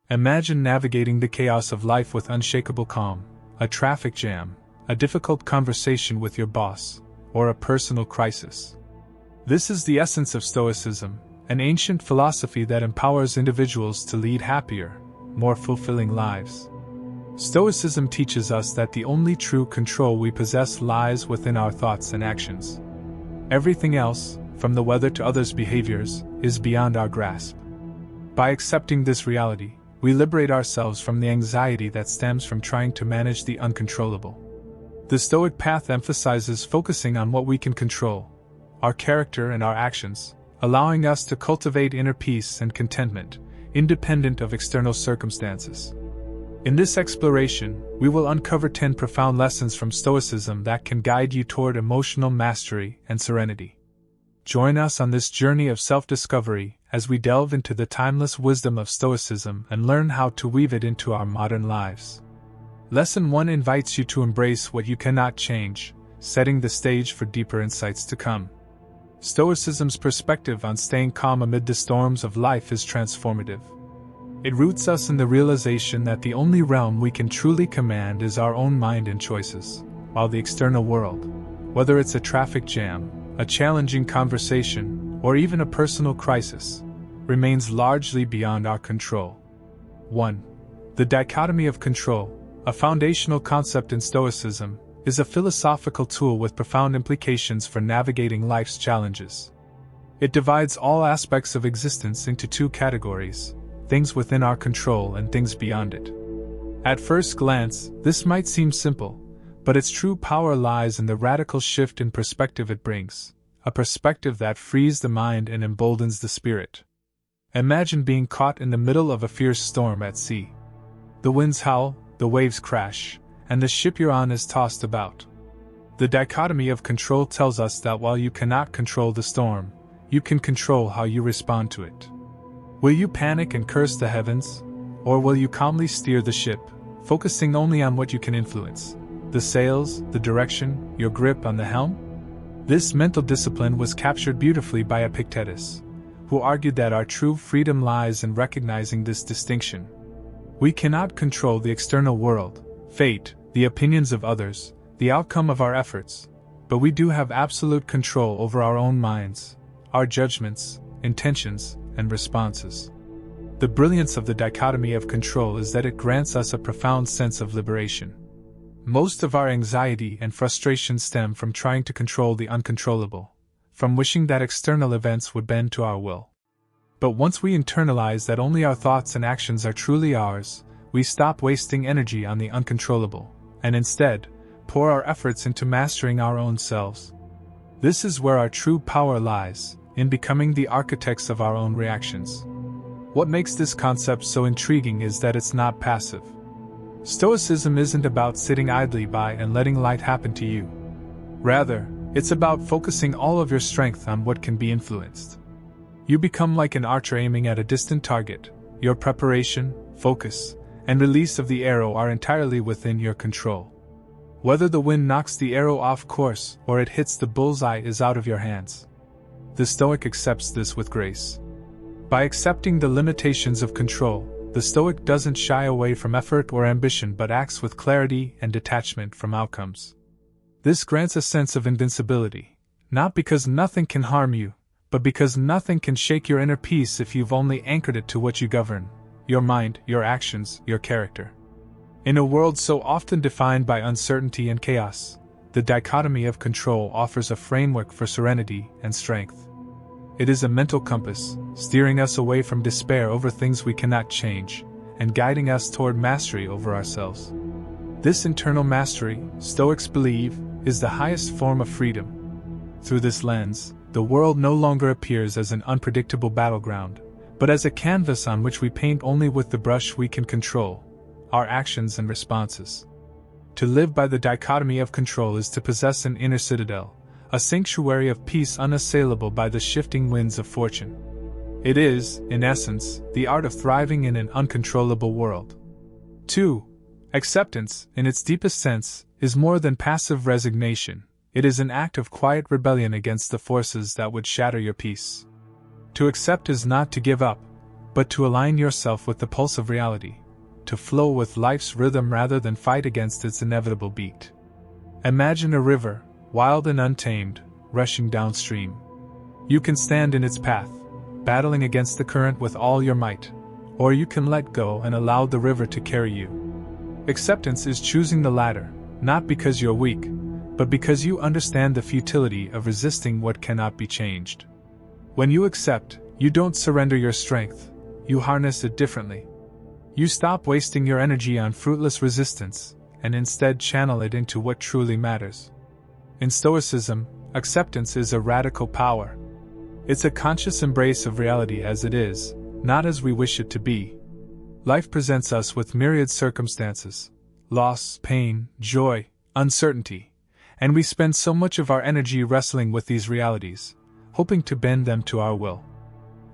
Imagine navigating the chaos of life with unshakable calm, a traffic jam, a difficult conversation with your boss, or a personal crisis. This is the essence of Stoicism, an ancient philosophy that empowers individuals to lead happier, more fulfilling lives. Stoicism teaches us that the only true control we possess lies within our thoughts and actions. Everything else, from the weather to others' behaviors, is beyond our grasp. By accepting this reality, we liberate ourselves from the anxiety that stems from trying to manage the uncontrollable. The Stoic path emphasizes focusing on what we can control, our character and our actions, allowing us to cultivate inner peace and contentment, independent of external circumstances. In this exploration, we will uncover 10 profound lessons from Stoicism that can guide you toward emotional mastery and serenity. Join us on this journey of self-discovery as we delve into the timeless wisdom of Stoicism and learn how to weave it into our modern lives. Lesson 1 invites you to embrace what you cannot change, setting the stage for deeper insights to come. Stoicism's perspective on staying calm amid the storms of life is transformative. It roots us in the realization that the only realm we can truly command is our own mind and choices, while the external world, whether it's a traffic jam, a challenging conversation, or even a personal crisis, remains largely beyond our control. 1. The dichotomy of control, a foundational concept in Stoicism, is a philosophical tool with profound implications for navigating life's challenges. It divides all aspects of existence into two categories: things within our control and things beyond it. At first glance, this might seem simple, but its true power lies in the radical shift in perspective it brings, a perspective that frees the mind and emboldens the spirit. Imagine being caught in the middle of a fierce storm at sea. The winds howl, the waves crash, and the ship you're on is tossed about. The dichotomy of control tells us that while you cannot control the storm, you can control how you respond to it. Will you panic and curse the heavens, or will you calmly steer the ship, focusing only on what you can influence: the sails, the direction, your grip on the helm? This mental discipline was captured beautifully by Epictetus, who argued that our true freedom lies in recognizing this distinction. We cannot control the external world, fate, the opinions of others, the outcome of our efforts, but we do have absolute control over our own minds, our judgments, intentions, and responses. The brilliance of the dichotomy of control is that it grants us a profound sense of liberation. Most of our anxiety and frustration stem from trying to control the uncontrollable, from wishing that external events would bend to our will. But once we internalize that only our thoughts and actions are truly ours, we stop wasting energy on the uncontrollable, and instead, pour our efforts into mastering our own selves. This is where our true power lies, in becoming the architects of our own reactions. What makes this concept so intriguing is that it's not passive. Stoicism isn't about sitting idly by and letting life happen to you. Rather, it's about focusing all of your strength on what can be influenced. You become like an archer aiming at a distant target. Your preparation, focus, and release of the arrow are entirely within your control. Whether the wind knocks the arrow off course or it hits the bullseye is out of your hands. The Stoic accepts this with grace. By accepting the limitations of control, the Stoic doesn't shy away from effort or ambition but acts with clarity and detachment from outcomes. This grants a sense of invincibility, not because nothing can harm you, but because nothing can shake your inner peace if you've only anchored it to what you govern: your mind, your actions, your character. In a world so often defined by uncertainty and chaos, the dichotomy of control offers a framework for serenity and strength. It is a mental compass, steering us away from despair over things we cannot change, and guiding us toward mastery over ourselves. This internal mastery, Stoics believe, is the highest form of freedom. Through this lens, the world no longer appears as an unpredictable battleground, but as a canvas on which we paint only with the brush we can control: our actions and responses. To live by the dichotomy of control is to possess an inner citadel, a sanctuary of peace unassailable by the shifting winds of fortune. It is, in essence, the art of thriving in an uncontrollable world. 2. Acceptance, in its deepest sense, is more than passive resignation. It is an act of quiet rebellion against the forces that would shatter your peace. To accept is not to give up, but to align yourself with the pulse of reality, to flow with life's rhythm rather than fight against its inevitable beat. Imagine a river, wild and untamed, rushing downstream. You can stand in its path, battling against the current with all your might, or you can let go and allow the river to carry you. Acceptance is choosing the latter, not because you're weak, but because you understand the futility of resisting what cannot be changed. When you accept, you don't surrender your strength, you harness it differently. You stop wasting your energy on fruitless resistance, and instead channel it into what truly matters. In Stoicism, acceptance is a radical power. It's a conscious embrace of reality as it is, not as we wish it to be. Life presents us with myriad circumstances: loss, pain, joy, uncertainty, and we spend so much of our energy wrestling with these realities, hoping to bend them to our will.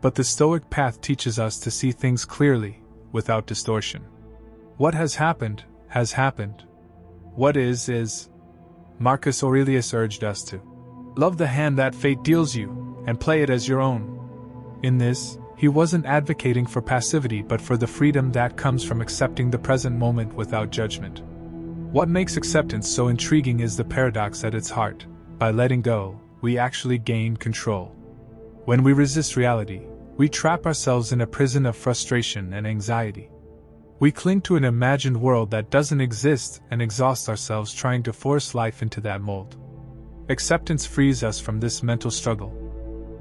But the Stoic path teaches us to see things clearly, without distortion. What has happened, has happened. What is. Marcus Aurelius urged us to love the hand that fate deals you, and play it as your own. In this, he wasn't advocating for passivity but for the freedom that comes from accepting the present moment without judgment. What makes acceptance so intriguing is the paradox at its heart: by letting go, we actually gain control. When we resist reality, we trap ourselves in a prison of frustration and anxiety. We cling to an imagined world that doesn't exist and exhaust ourselves trying to force life into that mold. Acceptance frees us from this mental struggle.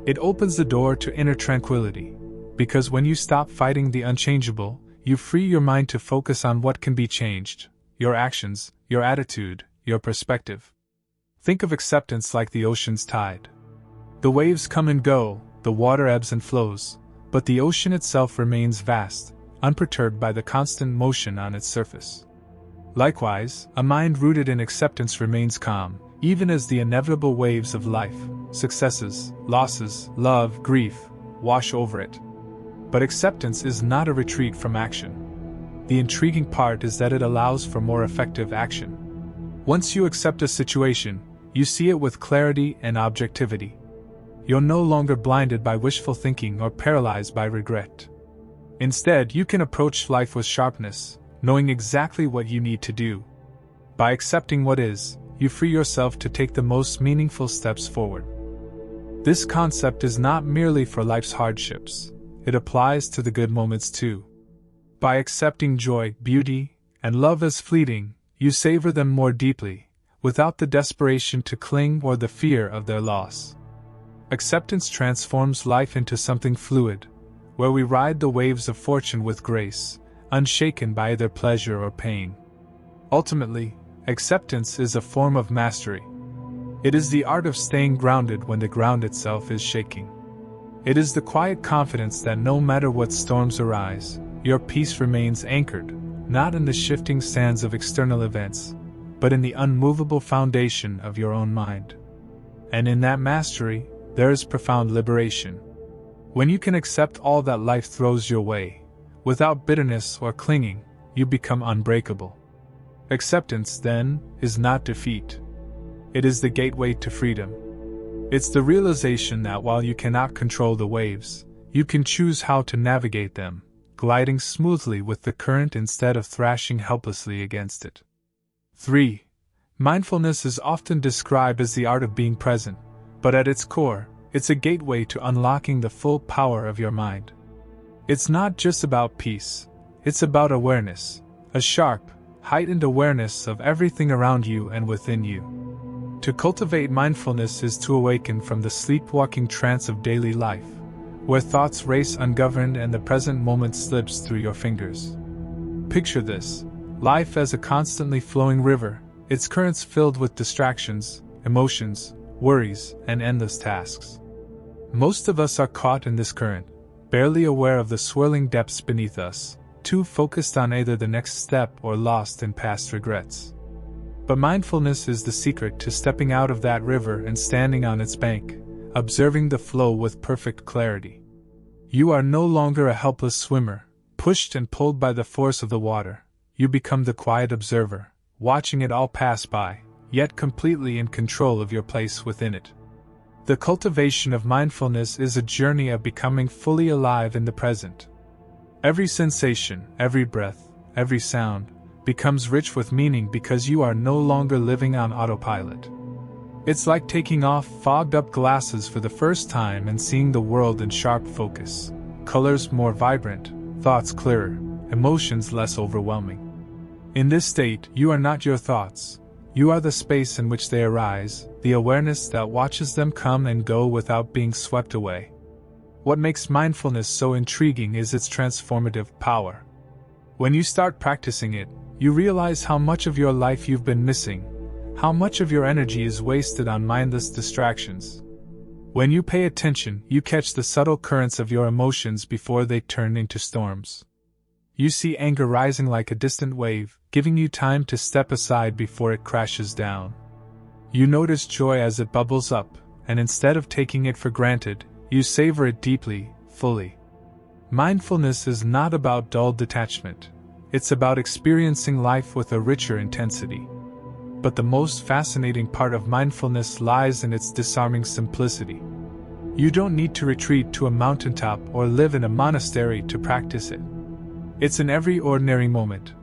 It opens the door to inner tranquility, because when you stop fighting the unchangeable, you free your mind to focus on what can be changed: your actions, your attitude, your perspective. Think of acceptance like the ocean's tide. The waves come and go, the water ebbs and flows, but the ocean itself remains vast, unperturbed by the constant motion on its surface. Likewise, a mind rooted in acceptance remains calm, even as the inevitable waves of life, successes, losses, love, grief, wash over it. But acceptance is not a retreat from action. The intriguing part is that it allows for more effective action. Once you accept a situation, you see it with clarity and objectivity. You're no longer blinded by wishful thinking or paralyzed by regret. Instead, you can approach life with sharpness, knowing exactly what you need to do. By accepting what is, you free yourself to take the most meaningful steps forward. This concept is not merely for life's hardships, it applies to the good moments too. By accepting joy, beauty, and love as fleeting, you savor them more deeply, without the desperation to cling or the fear of their loss. Acceptance transforms life into something fluid, where we ride the waves of fortune with grace, unshaken by either pleasure or pain. Ultimately, acceptance is a form of mastery. It is the art of staying grounded when the ground itself is shaking. It is the quiet confidence that no matter what storms arise, your peace remains anchored, not in the shifting sands of external events, but in the unmovable foundation of your own mind. And in that mastery, there is profound liberation. When you can accept all that life throws your way, without bitterness or clinging, you become unbreakable. Acceptance, then, is not defeat. It is the gateway to freedom. It's the realization that while you cannot control the waves, you can choose how to navigate them, gliding smoothly with the current instead of thrashing helplessly against it. 3. Mindfulness is often described as the art of being present, but at its core, it's a gateway to unlocking the full power of your mind. It's not just about peace, it's about awareness, a sharp, heightened awareness of everything around you and within you. To cultivate mindfulness is to awaken from the sleepwalking trance of daily life, where thoughts race ungoverned and the present moment slips through your fingers. Picture this: life as a constantly flowing river, its currents filled with distractions, emotions, worries, and endless tasks. Most of us are caught in this current, barely aware of the swirling depths beneath us, too focused on either the next step or lost in past regrets. But mindfulness is the secret to stepping out of that river and standing on its bank, observing the flow with perfect clarity. You are no longer a helpless swimmer, pushed and pulled by the force of the water. You become the quiet observer, watching it all pass by, yet completely in control of your place within it. The cultivation of mindfulness is a journey of becoming fully alive in the present, Every sensation, every breath, every sound, becomes rich with meaning because you are no longer living on autopilot. It's like taking off fogged-up glasses for the first time and seeing the world in sharp focus. Colors more vibrant, thoughts clearer, emotions less overwhelming. In this state, you are not your thoughts. You are the space in which they arise, the awareness that watches them come and go without being swept away. What makes mindfulness so intriguing is its transformative power. When you start practicing it, you realize how much of your life you've been missing, how much of your energy is wasted on mindless distractions. When you pay attention, you catch the subtle currents of your emotions before they turn into storms. You see anger rising like a distant wave, giving you time to step aside before it crashes down. You notice joy as it bubbles up, and instead of taking it for granted, you savor it deeply, fully. Mindfulness is not about dull detachment. It's about experiencing life with a richer intensity. But the most fascinating part of mindfulness lies in its disarming simplicity. You don't need to retreat to a mountaintop or live in a monastery to practice it. It's in every ordinary moment.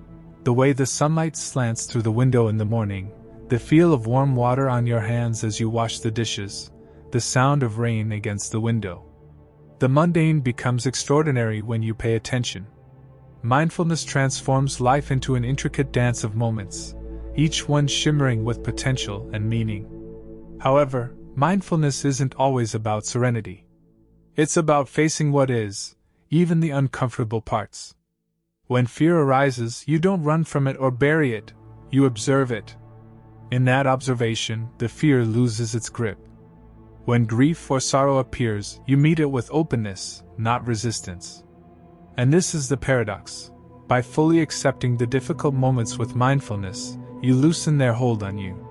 The way the sunlight slants through the window in the morning, the feel of warm water on your hands as you wash the dishes, the sound of rain against the window. The mundane becomes extraordinary when you pay attention. Mindfulness transforms life into an intricate dance of moments, each one shimmering with potential and meaning. However, mindfulness isn't always about serenity. It's about facing what is, even the uncomfortable parts. When fear arises, you don't run from it or bury it, you observe it. In that observation, the fear loses its grip. When grief or sorrow appears, you meet it with openness, not resistance. And this is the paradox. By fully accepting the difficult moments with mindfulness, you loosen their hold on you.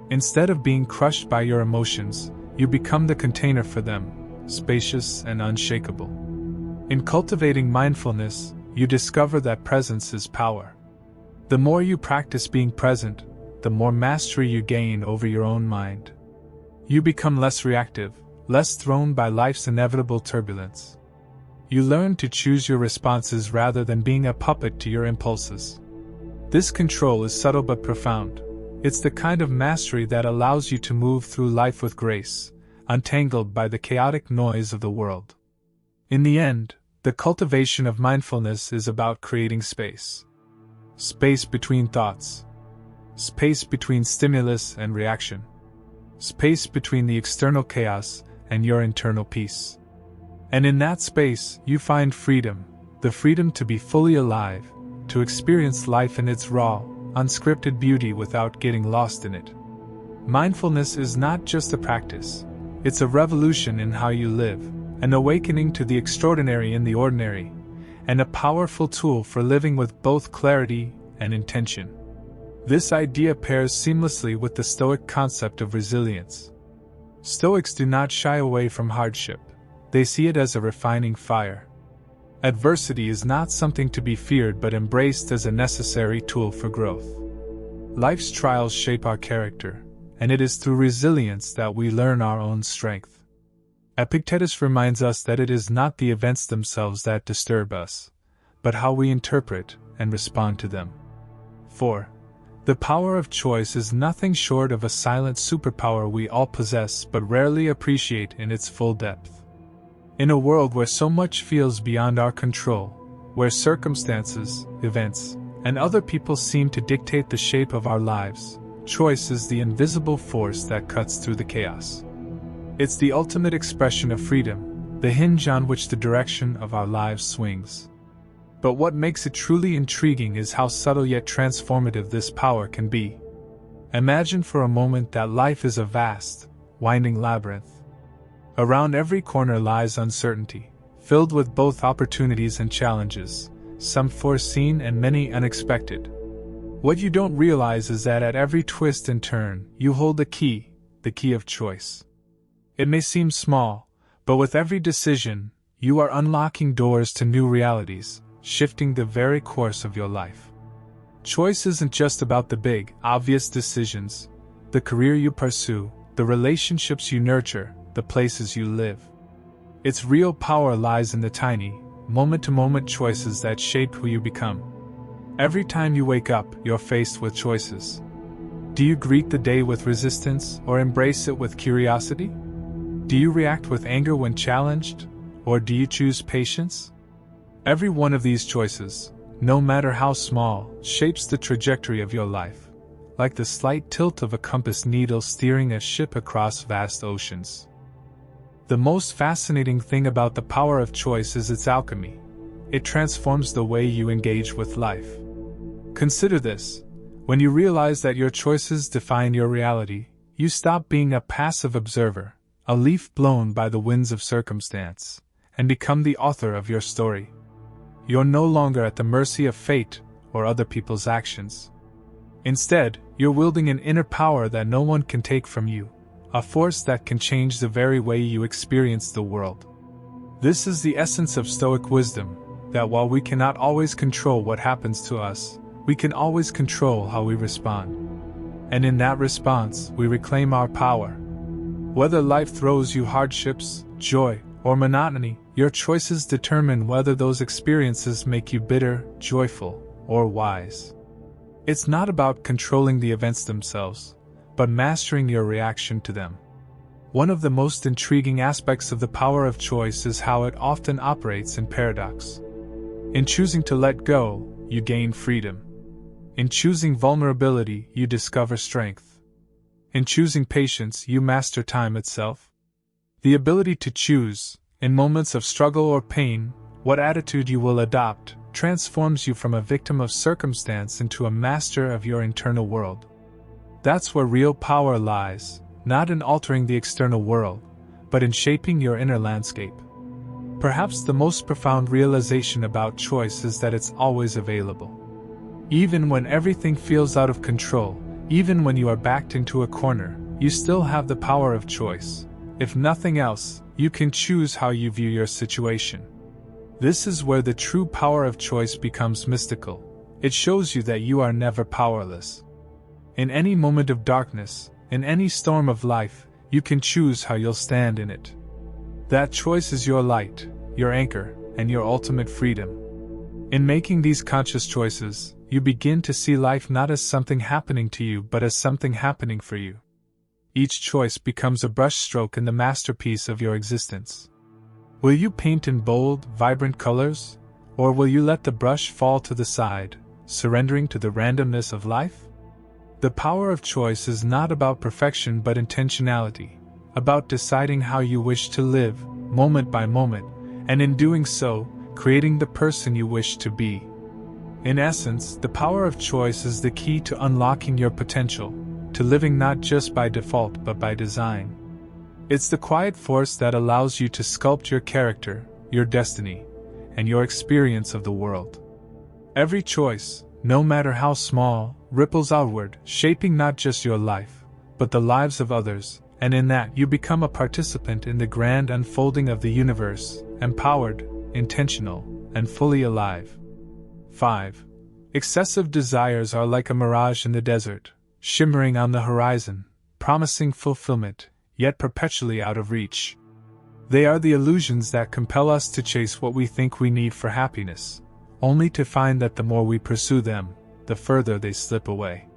Instead of being crushed by your emotions, you become the container for them, spacious and unshakable. In cultivating mindfulness, you discover that presence is power. The more you practice being present, the more mastery you gain over your own mind. You become less reactive, less thrown by life's inevitable turbulence. You learn to choose your responses rather than being a puppet to your impulses. This control is subtle but profound. It's the kind of mastery that allows you to move through life with grace, untangled by the chaotic noise of the world. In the end, the cultivation of mindfulness is about creating space. Space between thoughts. Space between stimulus and reaction. Space between the external chaos and your internal peace. And in that space, you find freedom, the freedom to be fully alive, to experience life in its raw, unscripted beauty without getting lost in it. Mindfulness is not just a practice, it's a revolution in how you live, an awakening to the extraordinary in the ordinary, and a powerful tool for living with both clarity and intention. This idea pairs seamlessly with the Stoic concept of resilience. Stoics do not shy away from hardship. They see it as a refining fire. Adversity is not something to be feared but embraced as a necessary tool for growth. Life's trials shape our character, and it is through resilience that we learn our own strength. Epictetus reminds us that it is not the events themselves that disturb us, but how we interpret and respond to them. 4. The power of choice is nothing short of a silent superpower we all possess but rarely appreciate in its full depth. In a world where so much feels beyond our control, where circumstances, events, and other people seem to dictate the shape of our lives, choice is the invisible force that cuts through the chaos. It's the ultimate expression of freedom, the hinge on which the direction of our lives swings. But what makes it truly intriguing is how subtle yet transformative this power can be. Imagine for a moment that life is a vast, winding labyrinth. Around every corner lies uncertainty, filled with both opportunities and challenges, some foreseen and many unexpected. What you don't realize is that at every twist and turn, you hold the key of choice. It may seem small, but with every decision, you are unlocking doors to new realities, shifting the very course of your life. Choice isn't just about the big, obvious decisions, the career you pursue, the relationships you nurture, the places you live. Its real power lies in the tiny, moment-to-moment choices that shape who you become. Every time you wake up, you're faced with choices. Do you greet the day with resistance or embrace it with curiosity? Do you react with anger when challenged, or do you choose patience? Every one of these choices, no matter how small, shapes the trajectory of your life, like the slight tilt of a compass needle steering a ship across vast oceans. The most fascinating thing about the power of choice is its alchemy. It transforms the way you engage with life. Consider this: when you realize that your choices define your reality, you stop being a passive observer, a leaf blown by the winds of circumstance, and become the author of your story. You're no longer at the mercy of fate or other people's actions. Instead, you're wielding an inner power that no one can take from you, a force that can change the very way you experience the world. This is the essence of Stoic wisdom, that while we cannot always control what happens to us, we can always control how we respond. And in that response, we reclaim our power. Whether life throws you hardships, joy, or monotony, your choices determine whether those experiences make you bitter, joyful, or wise. It's not about controlling the events themselves, but mastering your reaction to them. One of the most intriguing aspects of the power of choice is how it often operates in paradox. In choosing to let go, you gain freedom. In choosing vulnerability, you discover strength. In choosing patience, you master time itself. The ability to choose, in moments of struggle or pain, what attitude you will adopt, transforms you from a victim of circumstance into a master of your internal world. That's where real power lies, not in altering the external world, but in shaping your inner landscape. Perhaps the most profound realization about choice is that it's always available. Even when everything feels out of control, even when you are backed into a corner, you still have the power of choice. If nothing else, you can choose how you view your situation. This is where the true power of choice becomes mystical. It shows you that you are never powerless. In any moment of darkness, in any storm of life, you can choose how you'll stand in it. That choice is your light, your anchor, and your ultimate freedom. In making these conscious choices, you begin to see life not as something happening to you but as something happening for you. Each choice becomes a brushstroke in the masterpiece of your existence. Will you paint in bold, vibrant colors, or will you let the brush fall to the side, surrendering to the randomness of life? The power of choice is not about perfection but intentionality, about deciding how you wish to live, moment by moment, and in doing so, creating the person you wish to be. In essence, the power of choice is the key to unlocking your potential, to living not just by default but by design. It's the quiet force that allows you to sculpt your character, your destiny, and your experience of the world. Every choice, no matter how small, ripples outward, shaping not just your life, but the lives of others, and in that you become a participant in the grand unfolding of the universe, empowered, intentional, and fully alive. 5. Excessive desires are like a mirage in the desert, shimmering on the horizon, promising fulfillment, yet perpetually out of reach. They are the illusions that compel us to chase what we think we need for happiness, only to find that the more we pursue them, the further they slip away.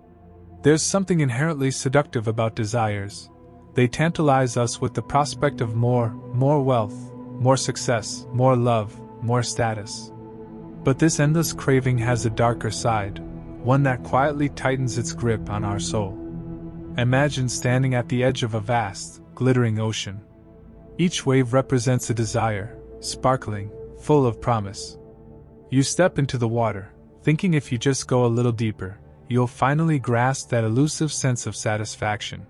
There's something inherently seductive about desires. They tantalize us with the prospect of more wealth, more success, more love, more status. But this endless craving has a darker side, one that quietly tightens its grip on our soul. Imagine standing at the edge of a vast, glittering ocean. Each wave represents a desire, sparkling, full of promise. You step into the water, thinking if you just go a little deeper, you'll finally grasp that elusive sense of satisfaction.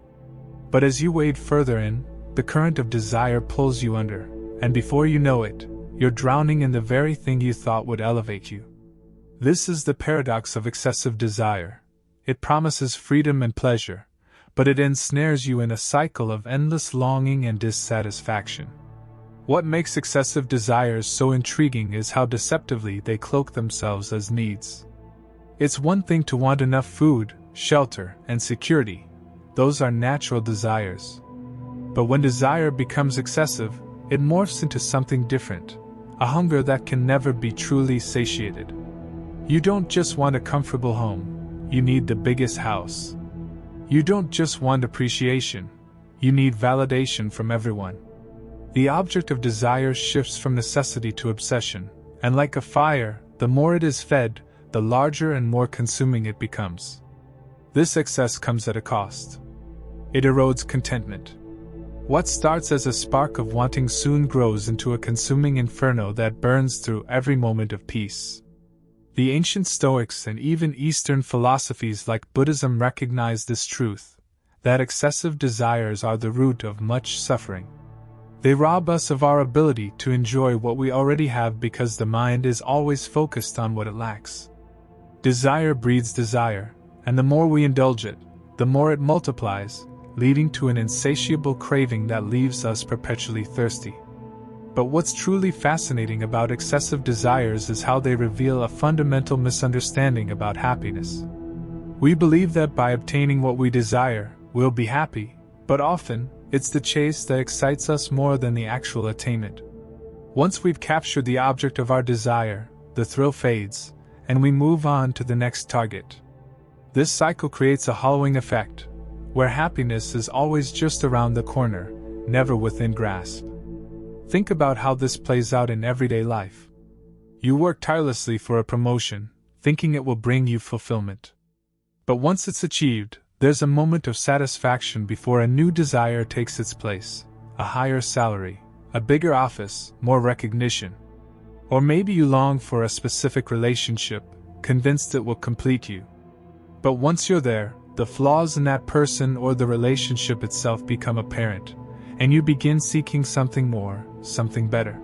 But as you wade further in, the current of desire pulls you under, and before you know it, you're drowning in the very thing you thought would elevate you. This is the paradox of excessive desire. It promises freedom and pleasure, but it ensnares you in a cycle of endless longing and dissatisfaction. What makes excessive desires so intriguing is how deceptively they cloak themselves as needs. It's one thing to want enough food, shelter, and security. Those are natural desires. But when desire becomes excessive, it morphs into something different, a hunger that can never be truly satiated. You don't just want a comfortable home, you need the biggest house. You don't just want appreciation, you need validation from everyone. The object of desire shifts from necessity to obsession, and like a fire, the more it is fed, the larger and more consuming it becomes. This excess comes at a cost. It erodes contentment. What starts as a spark of wanting soon grows into a consuming inferno that burns through every moment of peace. The ancient Stoics and even Eastern philosophies like Buddhism recognize this truth, that excessive desires are the root of much suffering. They rob us of our ability to enjoy what we already have because the mind is always focused on what it lacks. Desire breeds desire, and the more we indulge it, the more it multiplies, leading to an insatiable craving that leaves us perpetually thirsty. But what's truly fascinating about excessive desires is how they reveal a fundamental misunderstanding about happiness. We believe that by obtaining what we desire, we'll be happy, but often, it's the chase that excites us more than the actual attainment. Once we've captured the object of our desire, the thrill fades, and we move on to the next target. This cycle creates a hollowing effect, where happiness is always just around the corner, never within grasp. Think about how this plays out in everyday life. You work tirelessly for a promotion, thinking it will bring you fulfillment. But once it's achieved, there's a moment of satisfaction before a new desire takes its place, a higher salary, a bigger office, more recognition. Or maybe you long for a specific relationship, convinced it will complete you. But once you're there, the flaws in that person or the relationship itself become apparent, and you begin seeking something more, something better.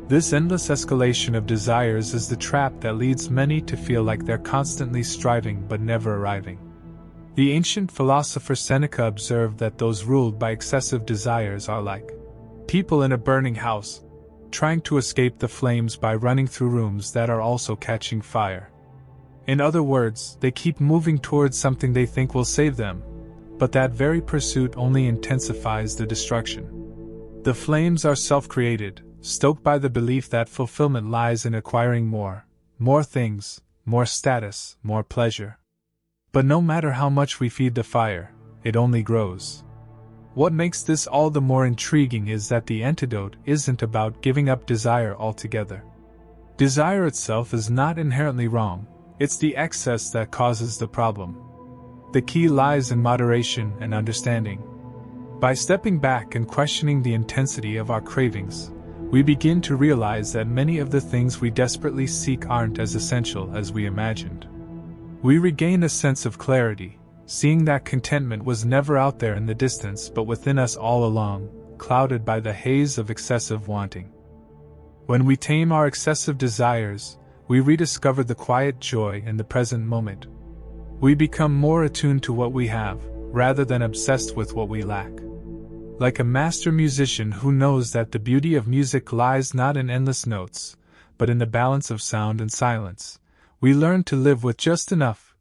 This endless escalation of desires is the trap that leads many to feel like they're constantly striving but never arriving. The ancient philosopher Seneca observed that those ruled by excessive desires are like people in a burning house, trying to escape the flames by running through rooms that are also catching fire. In other words, they keep moving towards something they think will save them, but that very pursuit only intensifies the destruction. The flames are self-created, stoked by the belief that fulfillment lies in acquiring more things, more status, more pleasure. But no matter how much we feed the fire, it only grows. What makes this all the more intriguing is that the antidote isn't about giving up desire altogether. Desire itself is not inherently wrong, it's the excess that causes the problem. The key lies in moderation and understanding. By stepping back and questioning the intensity of our cravings, we begin to realize that many of the things we desperately seek aren't as essential as we imagined. We regain a sense of clarity, seeing that contentment was never out there in the distance but within us all along, clouded by the haze of excessive wanting. When we tame our excessive desires, we rediscover the quiet joy in the present moment. We become more attuned to what we have, rather than obsessed with what we lack. Like a master musician who knows that the beauty of music lies not in endless notes, but in the balance of sound and silence, we learn to live with just enough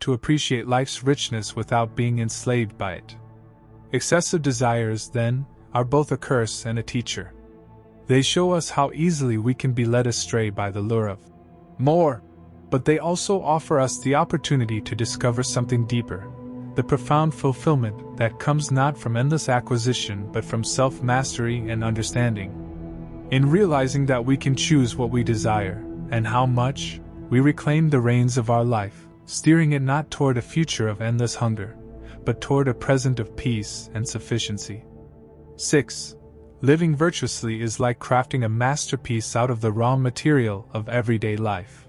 to appreciate life's richness without being enslaved by it. Excessive desires, then, are both a curse and a teacher. They show us how easily we can be led astray by the lure of more, but they also offer us the opportunity to discover something deeper, the profound fulfillment that comes not from endless acquisition but from self-mastery and understanding. In realizing that we can choose what we desire, and how much, we reclaim the reins of our life, steering it not toward a future of endless hunger, but toward a present of peace and sufficiency. 6. Living virtuously is like crafting a masterpiece out of the raw material of everyday life.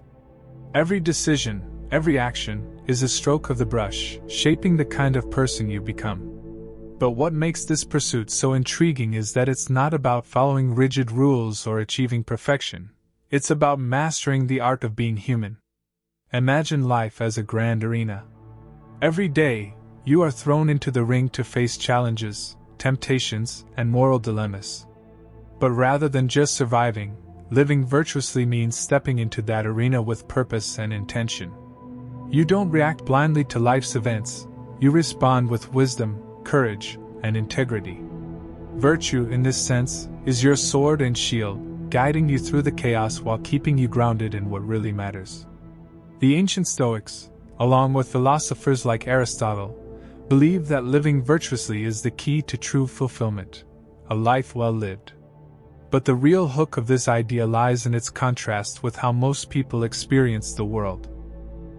Every decision, every action, is a stroke of the brush, shaping the kind of person you become. But what makes this pursuit so intriguing is that it's not about following rigid rules or achieving perfection. It's about mastering the art of being human. Imagine life as a grand arena. Every day, you are thrown into the ring to face challenges, temptations, and moral dilemmas. But rather than just surviving, living virtuously means stepping into that arena with purpose and intention. You don't react blindly to life's events, you respond with wisdom, courage, and integrity. Virtue, in this sense, is your sword and shield, guiding you through the chaos while keeping you grounded in what really matters. The ancient Stoics, along with philosophers like Aristotle, believed that living virtuously is the key to true fulfillment, a life well lived. But the real hook of this idea lies in its contrast with how most people experience the world.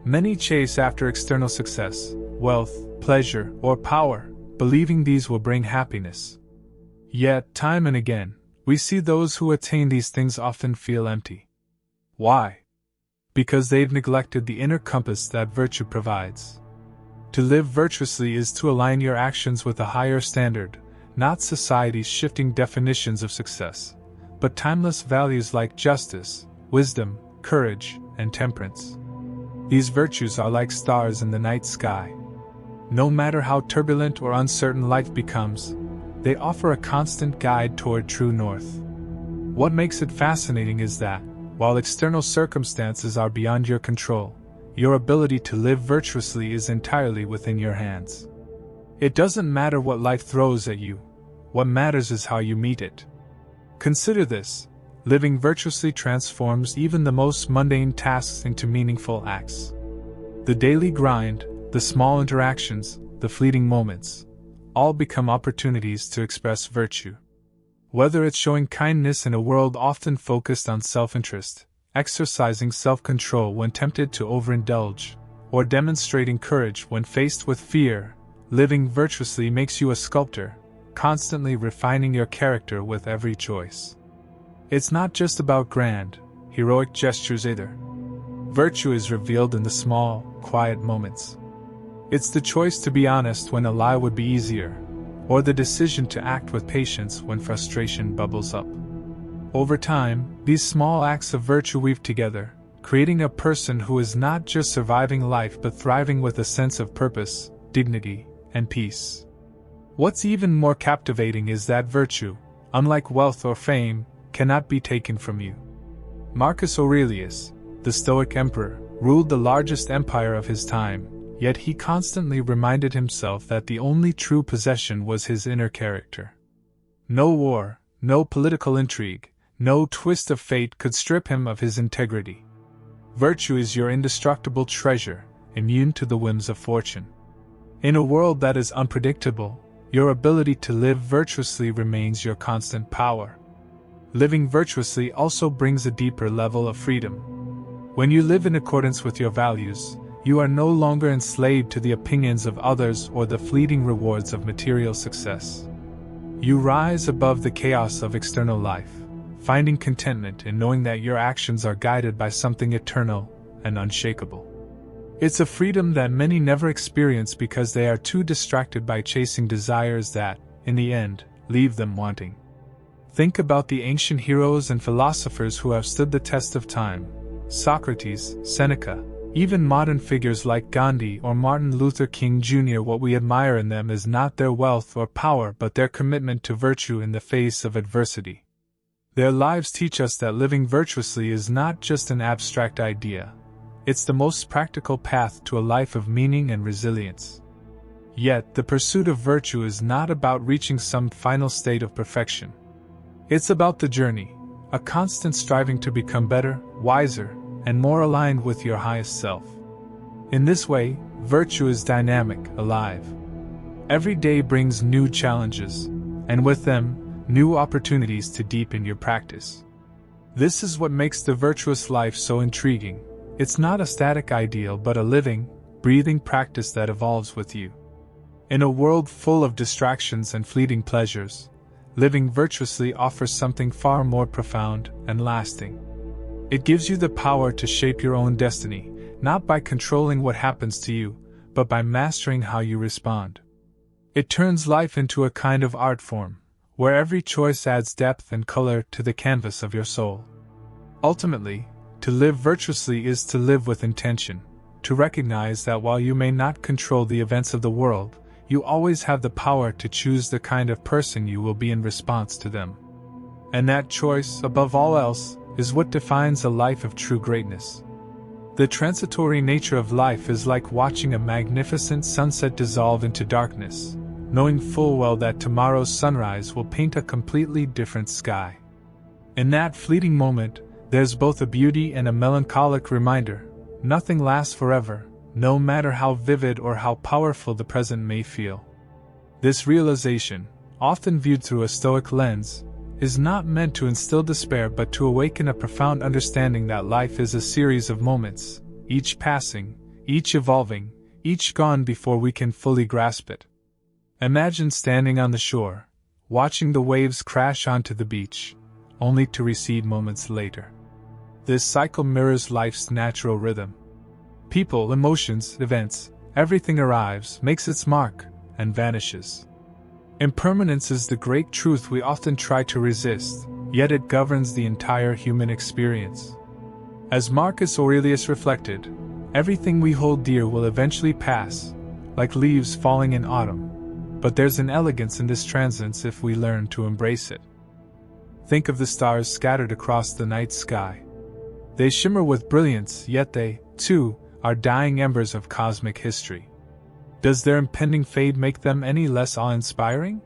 Many chase after external success, wealth, pleasure, or power, believing these will bring happiness. Yet, time and again, we see those who attain these things often feel empty. Why? Because they've neglected the inner compass that virtue provides. To live virtuously is to align your actions with a higher standard, not society's shifting definitions of success, but timeless values like justice, wisdom, courage, and temperance. These virtues are like stars in the night sky. No matter how turbulent or uncertain life becomes, they offer a constant guide toward true north. What makes it fascinating is that, while external circumstances are beyond your control, your ability to live virtuously is entirely within your hands. It doesn't matter what life throws at you, what matters is how you meet it. Consider this: living virtuously transforms even the most mundane tasks into meaningful acts. The daily grind, the small interactions, the fleeting moments, all become opportunities to express virtue. Whether it's showing kindness in a world often focused on self-interest, exercising self-control when tempted to overindulge, or demonstrating courage when faced with fear, living virtuously makes you a sculptor, constantly refining your character with every choice. It's not just about grand, heroic gestures either. Virtue is revealed in the small, quiet moments. It's the choice to be honest when a lie would be easier, or the decision to act with patience when frustration bubbles up. Over time, these small acts of virtue weave together, creating a person who is not just surviving life but thriving with a sense of purpose, dignity, and peace. What's even more captivating is that virtue, unlike wealth or fame, cannot be taken from you. Marcus Aurelius, the Stoic emperor, ruled the largest empire of his time, yet he constantly reminded himself that the only true possession was his inner character. No war, no political intrigue, no twist of fate could strip him of his integrity. Virtue is your indestructible treasure, immune to the whims of fortune. In a world that is unpredictable, your ability to live virtuously remains your constant power. Living virtuously also brings a deeper level of freedom. When you live in accordance with your values, you are no longer enslaved to the opinions of others or the fleeting rewards of material success. You rise above the chaos of external life, finding contentment in knowing that your actions are guided by something eternal and unshakable. It's a freedom that many never experience because they are too distracted by chasing desires that, in the end, leave them wanting. Think about the ancient heroes and philosophers who have stood the test of time: Socrates, Seneca, even modern figures like Gandhi or Martin Luther King Jr. What we admire in them is not their wealth or power but their commitment to virtue in the face of adversity. Their lives teach us that living virtuously is not just an abstract idea. It's the most practical path to a life of meaning and resilience. Yet, the pursuit of virtue is not about reaching some final state of perfection. It's about the journey, a constant striving to become better, wiser, and more aligned with your highest self. In this way, virtue is dynamic, alive. Every day brings new challenges, and with them, new opportunities to deepen your practice. This is what makes the virtuous life so intriguing. It's not a static ideal but a living, breathing practice that evolves with you. In a world full of distractions and fleeting pleasures, living virtuously offers something far more profound and lasting. It gives you the power to shape your own destiny, not by controlling what happens to you, but by mastering how you respond. It turns life into a kind of art form, where every choice adds depth and color to the canvas of your soul. Ultimately, to live virtuously is to live with intention, to recognize that while you may not control the events of the world, you always have the power to choose the kind of person you will be in response to them. And that choice, above all else, is what defines a life of true greatness. The transitory nature of life is like watching a magnificent sunset dissolve into darkness, knowing full well that tomorrow's sunrise will paint a completely different sky. In that fleeting moment, there's both a beauty and a melancholic reminder: nothing lasts forever, no matter how vivid or how powerful the present may feel. This realization, often viewed through a Stoic lens, is not meant to instill despair but to awaken a profound understanding that life is a series of moments, each passing, each evolving, each gone before we can fully grasp it. Imagine standing on the shore, watching the waves crash onto the beach, only to recede moments later. This cycle mirrors life's natural rhythm. People, emotions, events, everything arrives, makes its mark, and vanishes. Impermanence is the great truth we often try to resist, yet it governs the entire human experience. As Marcus Aurelius reflected, everything we hold dear will eventually pass, like leaves falling in autumn, but there's an elegance in this transience if we learn to embrace it. Think of the stars scattered across the night sky. They shimmer with brilliance, yet they, too, are dying embers of cosmic history. Does their impending fade make them any less awe-inspiring?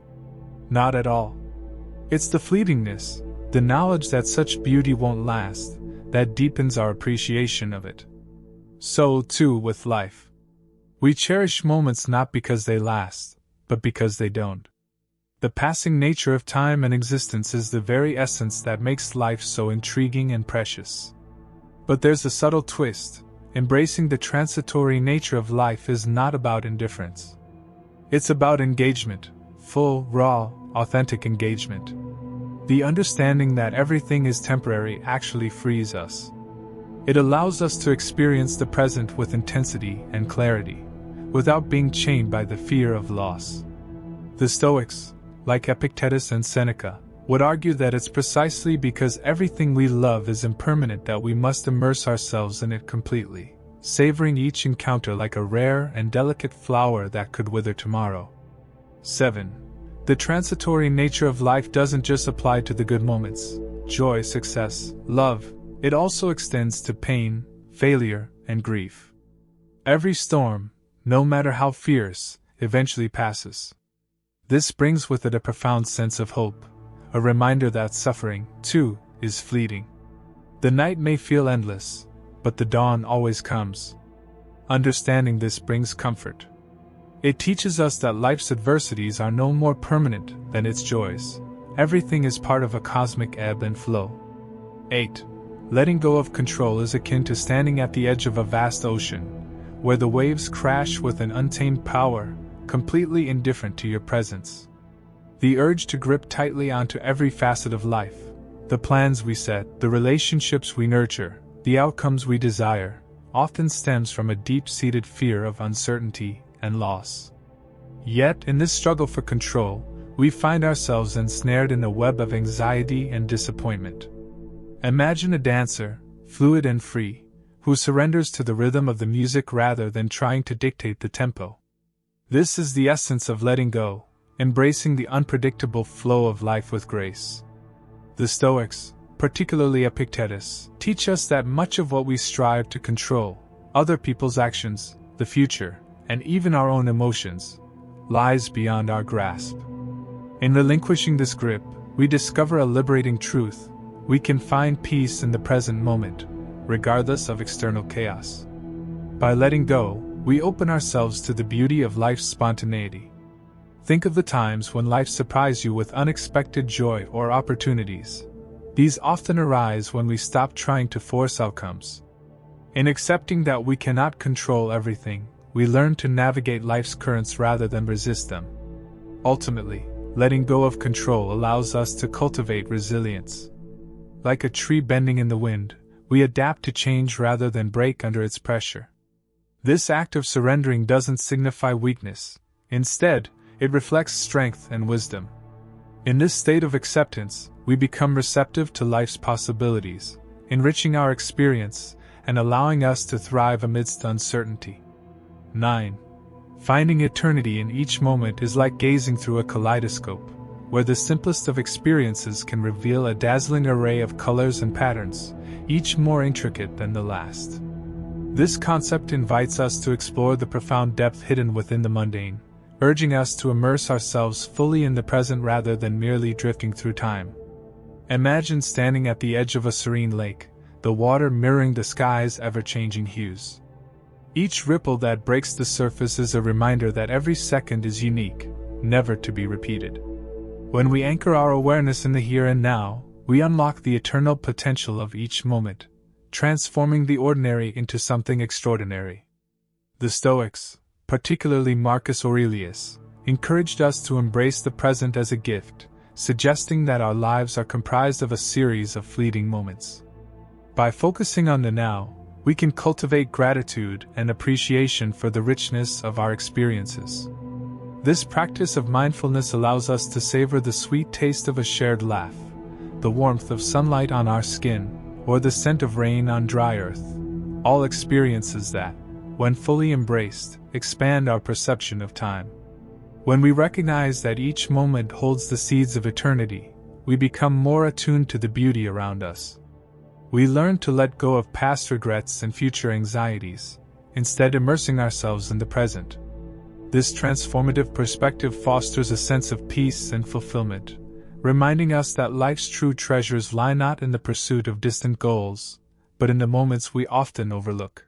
Not at all. It's the fleetingness, the knowledge that such beauty won't last, that deepens our appreciation of it. So, too, with life. We cherish moments not because they last, but because they don't. The passing nature of time and existence is the very essence that makes life so intriguing and precious. But there's a subtle twist. Embracing the transitory nature of life is not about indifference. It's about engagement, full, raw, authentic engagement. The understanding that everything is temporary actually frees us. It allows us to experience the present with intensity and clarity, without being chained by the fear of loss. The Stoics, like Epictetus and Seneca, would argue that it's precisely because everything we love is impermanent that we must immerse ourselves in it completely, savoring each encounter like a rare and delicate flower that could wither tomorrow. 7. The transitory nature of life doesn't just apply to the good moments, joy, success, love. It also extends to pain, failure, and grief. Every storm, no matter how fierce, eventually passes. This brings with it a profound sense of hope, a reminder that suffering, too, is fleeting. The night may feel endless, but the dawn always comes. Understanding this brings comfort. It teaches us that life's adversities are no more permanent than its joys. Everything is part of a cosmic ebb and flow. 8. Letting go of control is akin to standing at the edge of a vast ocean, where the waves crash with an untamed power, completely indifferent to your presence. The urge to grip tightly onto every facet of life, the plans we set, the relationships we nurture, the outcomes we desire, often stems from a deep-seated fear of uncertainty and loss. Yet, in this struggle for control, we find ourselves ensnared in a web of anxiety and disappointment. Imagine a dancer, fluid and free, who surrenders to the rhythm of the music rather than trying to dictate the tempo. This is the essence of letting go, embracing the unpredictable flow of life with grace. The Stoics, particularly Epictetus, teach us that much of what we strive to control, other people's actions, the future, and even our own emotions, lies beyond our grasp. In relinquishing this grip, we discover a liberating truth: we can find peace in the present moment, regardless of external chaos. By letting go, we open ourselves to the beauty of life's spontaneity. Think of the times when life surprised you with unexpected joy or opportunities. These often arise when we stop trying to force outcomes. In accepting that we cannot control everything, we learn to navigate life's currents rather than resist them. Ultimately, letting go of control allows us to cultivate resilience. Like a tree bending in the wind, we adapt to change rather than break under its pressure. This act of surrendering doesn't signify weakness. Instead, it reflects strength and wisdom. In this state of acceptance, we become receptive to life's possibilities, enriching our experience and allowing us to thrive amidst uncertainty. 9. Finding eternity in each moment is like gazing through a kaleidoscope, where the simplest of experiences can reveal a dazzling array of colors and patterns, each more intricate than the last. This concept invites us to explore the profound depth hidden within the mundane, urging us to immerse ourselves fully in the present rather than merely drifting through time. Imagine standing at the edge of a serene lake, the water mirroring the sky's ever-changing hues. Each ripple that breaks the surface is a reminder that every second is unique, never to be repeated. When we anchor our awareness in the here and now, we unlock the eternal potential of each moment, transforming the ordinary into something extraordinary. The Stoics, particularly Marcus Aurelius, encouraged us to embrace the present as a gift, suggesting that our lives are comprised of a series of fleeting moments. By focusing on the now, we can cultivate gratitude and appreciation for the richness of our experiences. This practice of mindfulness allows us to savor the sweet taste of a shared laugh, the warmth of sunlight on our skin, or the scent of rain on dry earth, all experiences that, when fully embraced, expand our perception of time. When we recognize that each moment holds the seeds of eternity, we become more attuned to the beauty around us. We learn to let go of past regrets and future anxieties, instead immersing ourselves in the present. This transformative perspective fosters a sense of peace and fulfillment, reminding us that life's true treasures lie not in the pursuit of distant goals, but in the moments we often overlook.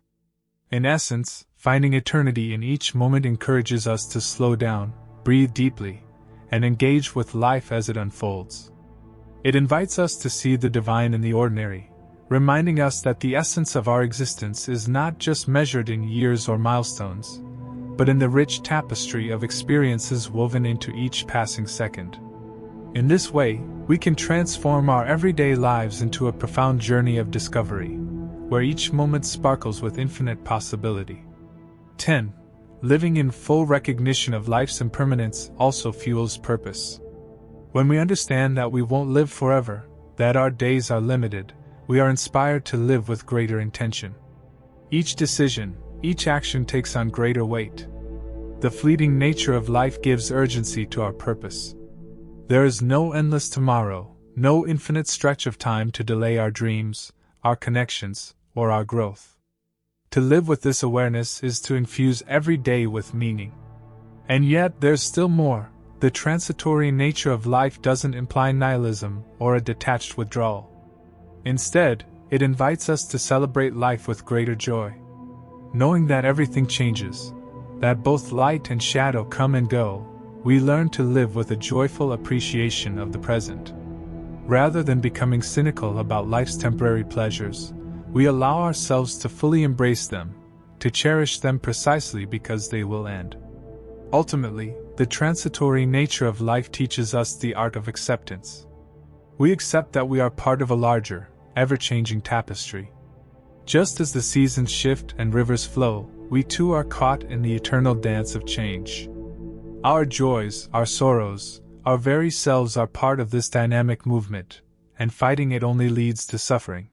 In essence, finding eternity in each moment encourages us to slow down, breathe deeply, and engage with life as it unfolds. It invites us to see the divine in the ordinary, reminding us that the essence of our existence is not just measured in years or milestones, but in the rich tapestry of experiences woven into each passing second. In this way, we can transform our everyday lives into a profound journey of discovery, where each moment sparkles with infinite possibility. 10. Living in full recognition of life's impermanence also fuels purpose. When we understand that we won't live forever, that our days are limited, we are inspired to live with greater intention. Each decision, each action takes on greater weight. The fleeting nature of life gives urgency to our purpose. There is no endless tomorrow, no infinite stretch of time to delay our dreams, our connections, or our growth. To live with this awareness is to infuse every day with meaning. And yet there's still more. The transitory nature of life doesn't imply nihilism or a detached withdrawal. Instead, it invites us to celebrate life with greater joy. Knowing that everything changes, that both light and shadow come and go, we learn to live with a joyful appreciation of the present. Rather than becoming cynical about life's temporary pleasures, we allow ourselves to fully embrace them, to cherish them precisely because they will end. Ultimately, the transitory nature of life teaches us the art of acceptance. We accept that we are part of a larger, ever-changing tapestry. Just as the seasons shift and rivers flow, we too are caught in the eternal dance of change. Our joys, our sorrows, our very selves are part of this dynamic movement, and fighting it only leads to suffering.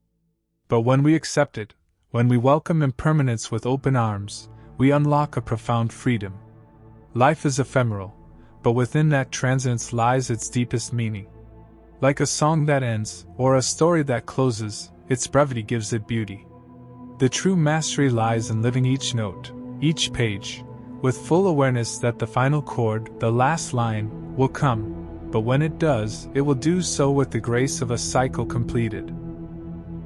But when we accept it, when we welcome impermanence with open arms, we unlock a profound freedom. Life is ephemeral, but within that transience lies its deepest meaning. Like a song that ends, or a story that closes, its brevity gives it beauty. The true mastery lies in living each note, each page, with full awareness that the final chord, the last line, will come, but when it does, it will do so with the grace of a cycle completed.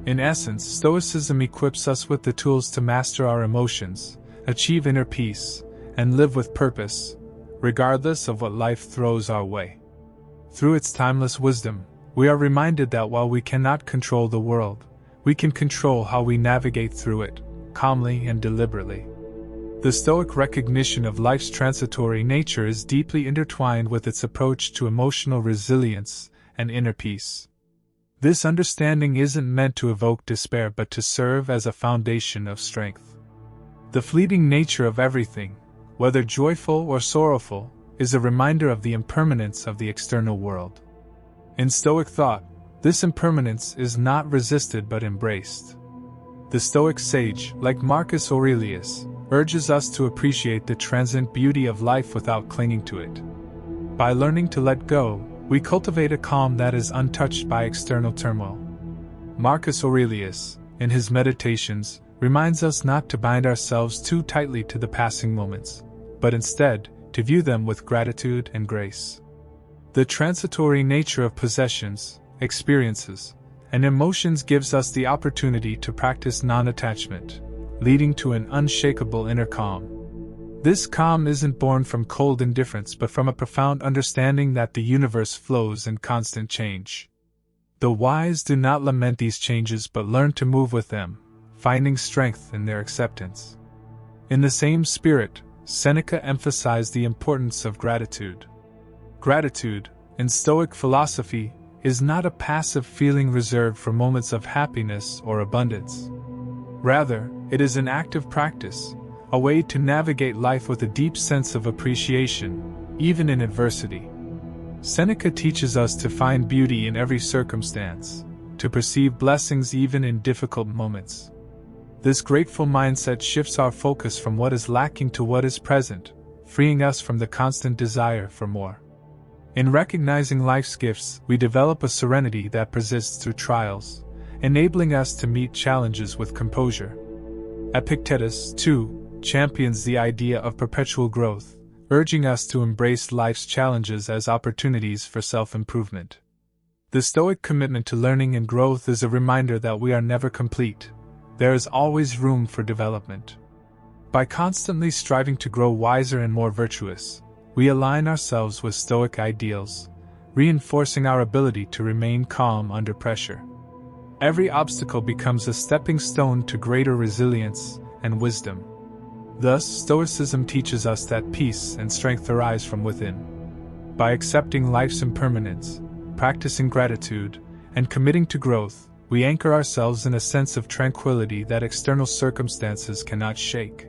In essence, Stoicism equips us with the tools to master our emotions, achieve inner peace, and live with purpose, regardless of what life throws our way. Through its timeless wisdom, we are reminded that while we cannot control the world, we can control how we navigate through it, calmly and deliberately. The Stoic recognition of life's transitory nature is deeply intertwined with its approach to emotional resilience and inner peace. This understanding isn't meant to evoke despair but to serve as a foundation of strength. The fleeting nature of everything, whether joyful or sorrowful, is a reminder of the impermanence of the external world. In Stoic thought, this impermanence is not resisted but embraced. The Stoic sage, like Marcus Aurelius, urges us to appreciate the transient beauty of life without clinging to it. By learning to let go, we cultivate a calm that is untouched by external turmoil. Marcus Aurelius, in his Meditations, reminds us not to bind ourselves too tightly to the passing moments, but instead, to view them with gratitude and grace. The transitory nature of possessions, experiences, and emotions gives us the opportunity to practice non-attachment, leading to an unshakable inner calm. This calm isn't born from cold indifference but from a profound understanding that the universe flows in constant change. The wise do not lament these changes but learn to move with them, finding strength in their acceptance. In the same spirit, Seneca emphasized the importance of gratitude. Gratitude, in Stoic philosophy, is not a passive feeling reserved for moments of happiness or abundance. Rather, it is an active practice, a way to navigate life with a deep sense of appreciation, even in adversity. Seneca teaches us to find beauty in every circumstance, to perceive blessings even in difficult moments. This grateful mindset shifts our focus from what is lacking to what is present, freeing us from the constant desire for more. In recognizing life's gifts, we develop a serenity that persists through trials, enabling us to meet challenges with composure. Epictetus, too, champions the idea of perpetual growth, urging us to embrace life's challenges as opportunities for self-improvement. The Stoic commitment to learning and growth is a reminder that we are never complete. There is always room for development. By constantly striving to grow wiser and more virtuous, we align ourselves with Stoic ideals, reinforcing our ability to remain calm under pressure. Every obstacle becomes a stepping stone to greater resilience and wisdom. Thus, Stoicism teaches us that peace and strength arise from within. By accepting life's impermanence, practicing gratitude, and committing to growth, we anchor ourselves in a sense of tranquility that external circumstances cannot shake.